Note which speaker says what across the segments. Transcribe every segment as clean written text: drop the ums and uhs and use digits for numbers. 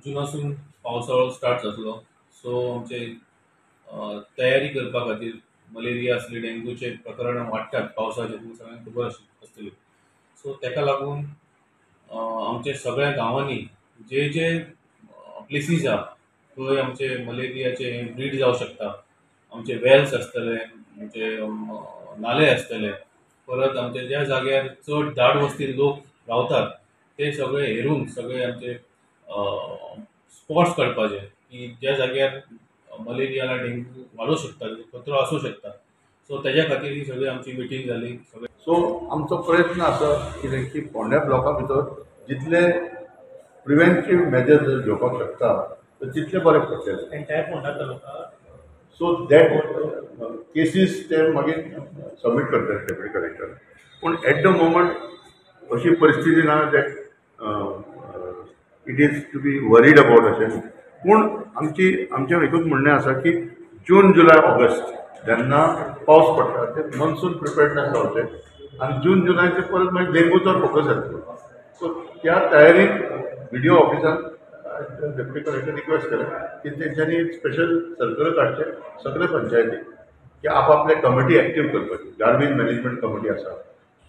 Speaker 1: जुनासून पावसाळो स्टार्ट जातलो, सो आमचे तयारी करपा खातीर मलेरिया असले डेंग्यूचे प्रकरणां वाडटात पावसाचे, तुमकां सगळ्यांक खबर आसतली. सो ताका लागून आमच्या सगळ्या गांवांनी जे जे प्लेसीस आहा थंय आमचे मलेरियाचे ब्रीड जावं शकता. आमचे वेल्स आसतले, आमचे नाले आसतले, परत आमच्या ज्या जाग्यार चड दाट वस्तीर लोक रावतात ते सगळे हेरून सगळे आमचे स्पॉट्स काडपाचे की ज्या जाग्यार मलेरिया डेंग्यू वाडूं शकता, खतरो आसूं शकता. सो तेज्या खातीर ही सगळी आमची मिटींग जाली.
Speaker 2: सो आमचो प्रयत्न आसा कितें की फोंड्या ब्लॉका भितर जितले प्रिव्हेंटिव्ह मेजर्स जर घेवपाक शकता तर तितले बरें पडटलें.
Speaker 1: Entire Ponda taluka
Speaker 2: so that cases ते मागीर सबमीट करतले डेप्युटी कलेक्टर. पूण एट द मोमेंट अशी परिस्थिती ना that it is to be worried about अशें. पूण आमचें एकूच म्हणणें आसा की जून जुलय ऑगस्ट जेन्ना पावस पडटा ते मनसून प्रिपेर्डनेस जावचें आनी जून जुलयाचे परत मागीर डेंग्यूचो फोकस येतलो. सो त्या तयारीक व्हिडिओ ऑफिसान डेप्युटी कलेक्टर रिक्वेस्ट केलें की तेंच्यांनी स्पेशल सर्क्युलर काडचे सगळे पंचायतीक की आपापले कमिटी एक्टीव करपाची. गार्बेज मॅनेजमेंट कमिटी आसा,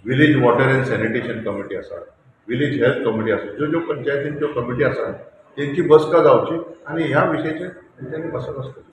Speaker 2: village water end sanitation committee आसा, विलेज हेल्थ कमिटी आसा, ज्यो ज्यो पंचायतींच्यो कमिटी आसा तेंची बसका जावची आनी ह्या विशयाचेर तेंच्यांनी बसप आसतली.